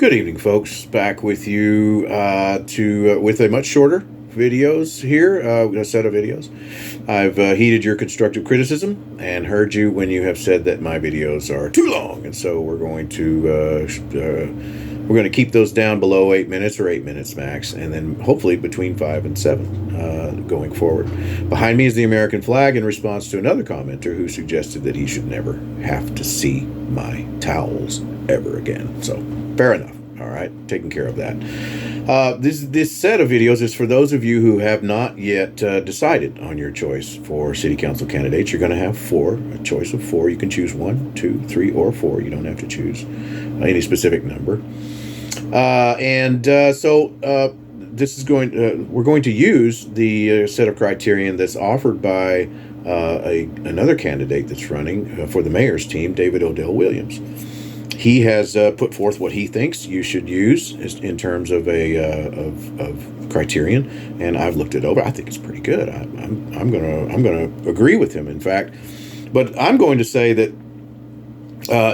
Good evening, folks. Back with you with a much shorter videos here, a set of videos. I've heeded your constructive criticism and heard you when you have said that my videos are too long, and so we're going to keep those down below 8 minutes or 8 minutes max, and then hopefully between 5 and 7 going forward. Behind me is the American flag in response to another commenter who suggested that he should never have to see my towels ever again. So fair enough. All right, taking care of that. This set of videos is for those of you who have not yet decided on your choice for city council candidates. You're going to have a choice of four. You can choose 1, 2, 3, or 4. You don't have to choose any specific number. This is we're going to use the set of criterion that's offered by another candidate that's running for the mayor's team, David Odell Williams. He has put forth what he thinks you should use in terms of of criterion, and I've looked it over. I think it's pretty good. I'm gonna agree with him, in fact, but I'm going to say that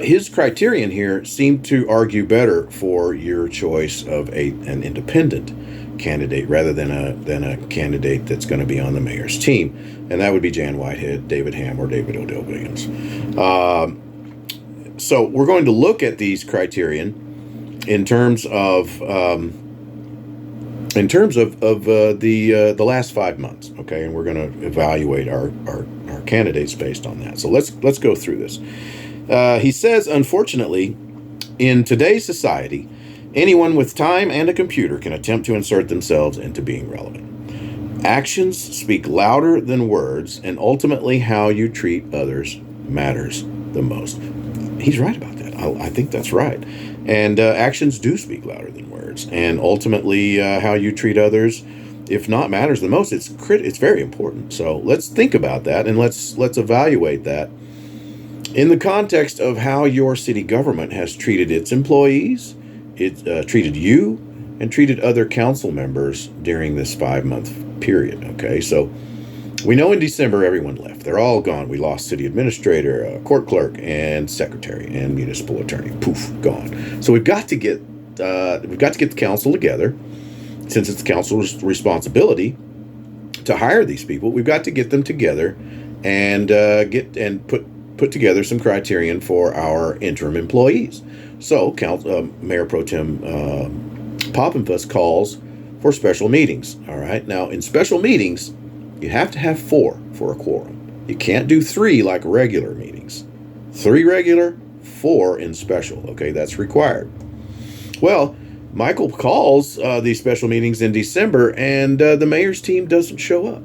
his criterion here seemed to argue better for your choice of an independent candidate rather than a candidate that's going to be on the mayor's team, and that would be Jan Whitehead, David Ham, or David Odell Williams. So we're going to look at these criterion in terms of the last 5 months, okay, and we're going to evaluate our candidates based on that. So let's go through this. He says, unfortunately, in today's society, anyone with time and a computer can attempt to insert themselves into being relevant. Actions speak louder than words, and ultimately how you treat others matters the most. He's right about that. I think that's right. And actions do speak louder than words. And ultimately, how you treat others, if not matters the most, it's very important. So let's think about that, and let's evaluate that in the context of how your city government has treated its employees, treated you, and treated other council members during this 5-month period. Okay, so we know in December everyone left. They're all gone. We lost city administrator, court clerk, and secretary, and municipal attorney. Poof, gone. So we've got to get the council together. Since it's the council's responsibility to hire these people, we've got to get them together and put together some criterion for our interim employees. So Mayor Pro Tem Poppenfuss calls for special meetings. All right. Now, in special meetings, you have to have 4 for a quorum. You can't do 3 like regular meetings. 3 regular, 4 in special. Okay, that's required. Well, Michael calls these special meetings in December, and the mayor's team doesn't show up.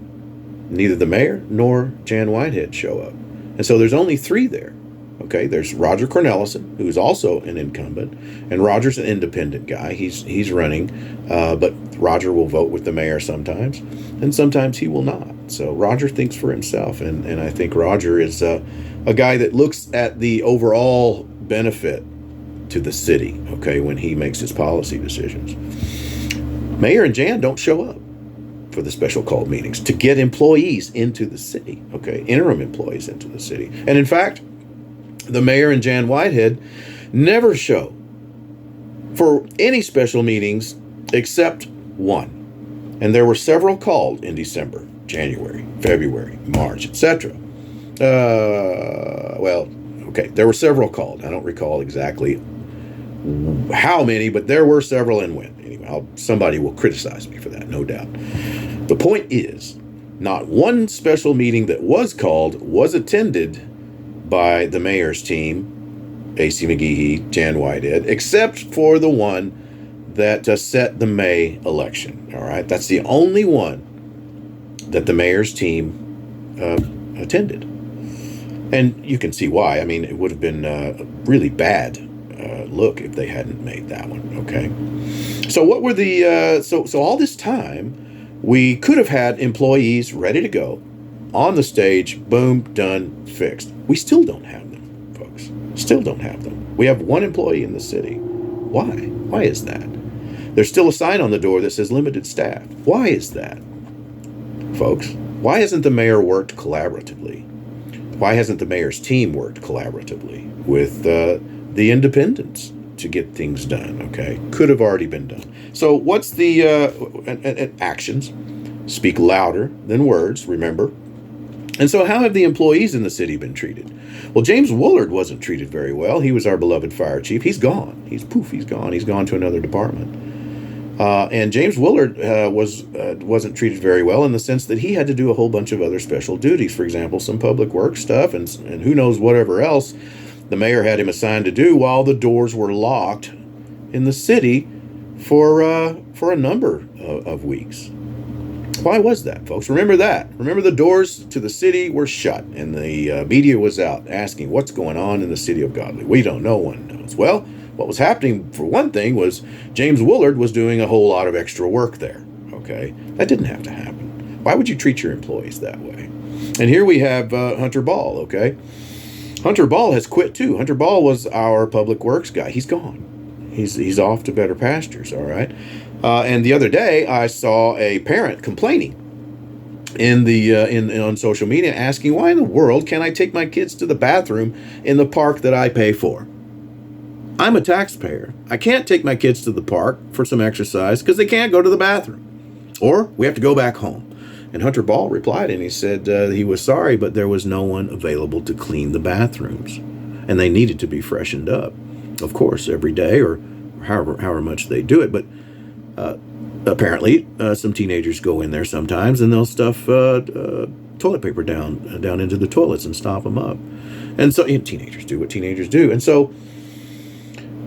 Neither the mayor nor Jan Whitehead show up. And so there's only 3 there. Okay, there's Roger Cornelison, who's also an incumbent, and Roger's an independent guy. He's running, but Roger will vote with the mayor sometimes, and sometimes he will not. So Roger thinks for himself, and I think Roger is a guy that looks at the overall benefit to the city, okay, when he makes his policy decisions. Mayor and Jan don't show up for the special called meetings to get employees into the city, okay, interim employees into the city. And in fact, the mayor and Jan Whitehead never show for any special meetings except one. And there were several called in December, January, February, March, etc. There were several called. I don't recall exactly how many, but there were several and when. Anyway, somebody will criticize me for that, no doubt. The point is, not one special meeting that was called was attended by the mayor's team, A.C. McGehee, Jan Whitehead, except for the one that set the May election. All right, that's the only one that the mayor's team attended, and you can see why. I mean, it would have been a really bad look if they hadn't made that one. Okay, so what were the so all this time we could have had employees ready to go on the stage, boom, done, fixed. We still don't have them, folks. Still don't have them. We have 1 employee in the city. Why? Why is that? There's still a sign on the door that says limited staff. Why is that, folks? Why hasn't the mayor worked collaboratively? Why hasn't the mayor's team worked collaboratively with the independents to get things done, okay? Could have already been done. So what's the actions speak louder than words, remember? And so how have the employees in the city been treated? Well, James Woolard wasn't treated very well. He was our beloved fire chief. He's gone. He's gone. He's gone to another department. And James Woolard wasn't treated very well in the sense that he had to do a whole bunch of other special duties. For example, some public works stuff and who knows whatever else the mayor had him assigned to do while the doors were locked in the city for a number of weeks. Why was that, folks? Remember that. Remember the doors to the city were shut and the media was out asking what's going on in the city of Godly. We don't know. No one knows. Well, what was happening, for one thing, was James Woolard was doing a whole lot of extra work there. Okay? That didn't have to happen. Why would you treat your employees that way? And here we have Hunter Ball, okay? Hunter Ball has quit too. Hunter Ball was our public works guy. He's gone. He's off to better pastures, all right? And the other day, I saw a parent complaining on social media, asking, why in the world can't I take my kids to the bathroom in the park that I pay for? I'm a taxpayer. I can't take my kids to the park for some exercise because they can't go to the bathroom. Or we have to go back home. And Hunter Ball replied, and he said he was sorry, but there was no one available to clean the bathrooms. And they needed to be freshened up, of course, every day or however much they do it. But apparently, some teenagers go in there sometimes and they'll stuff toilet paper down into the toilets and stop them up. And so teenagers do what teenagers do. And so,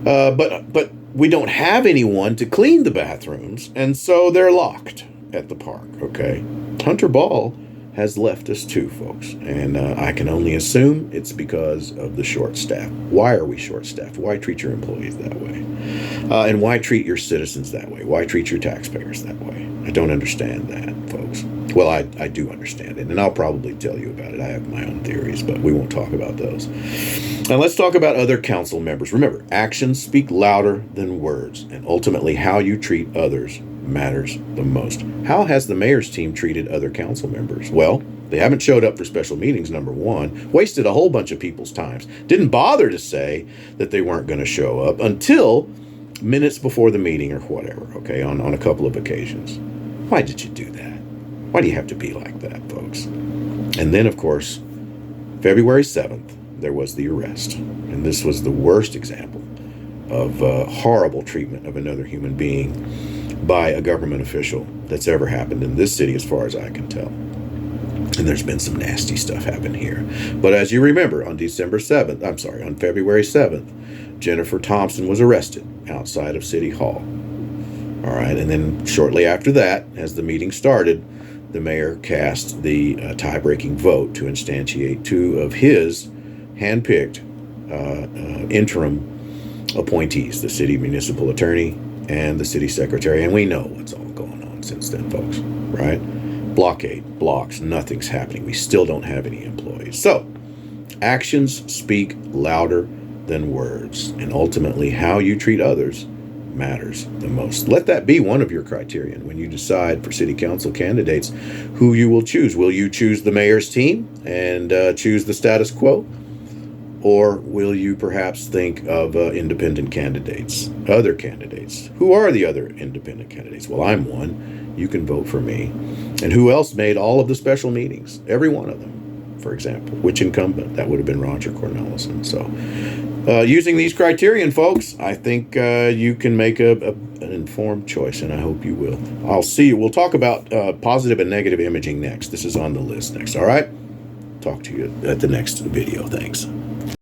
but we don't have anyone to clean the bathrooms, and so they're locked at the park. Okay, Hunter Ball has left us too, folks, and I can only assume it's because of the short staff. Why are we short staffed? Why treat your employees that way? And why treat your citizens that way? Why treat your taxpayers that way? I don't understand that, folks. Well, I do understand it, and I'll probably tell you about it. I have my own theories, but we won't talk about those. Now let's talk about other council members. Remember, actions speak louder than words, and ultimately how you treat others matters the most. How has the mayor's team treated other council members? Well, they haven't showed up for special meetings, number one, wasted a whole bunch of people's times, didn't bother to say that they weren't going to show up until minutes before the meeting or whatever, okay, on a couple of occasions. Why did you do that? Why do you have to be like that, folks? And then, of course, February 7th, there was the arrest. And this was the worst example of horrible treatment of another human being by a government official that's ever happened in this city, as far as I can tell. And there's been some nasty stuff happen here. But as you remember, on February 7th, Jennifer Thompson was arrested outside of City Hall. All right, and then shortly after that, as the meeting started, the mayor cast the tie-breaking vote to instantiate two of his hand-picked interim appointees, the city municipal attorney and the city secretary. And we know what's all going on since then, folks, right? Blockade, blocks, nothing's happening. We still don't have any employees. So, actions speak louder than words, and ultimately how you treat others matters the most. Let that be one of your criterion when you decide for city council candidates who you will choose. Will you choose the mayor's team and choose the status quo? Or will you perhaps think of independent candidates, other candidates? Who are the other independent candidates? Well, I'm one. You can vote for me. And who else made all of the special meetings? Every one of them, for example. Which incumbent? That would have been Roger Cornelison. So using these criterion, folks, I think you can make an informed choice, and I hope you will. I'll see you. We'll talk about positive and negative imaging next. This is on the list next, all right? Talk to you at the next video. Thanks.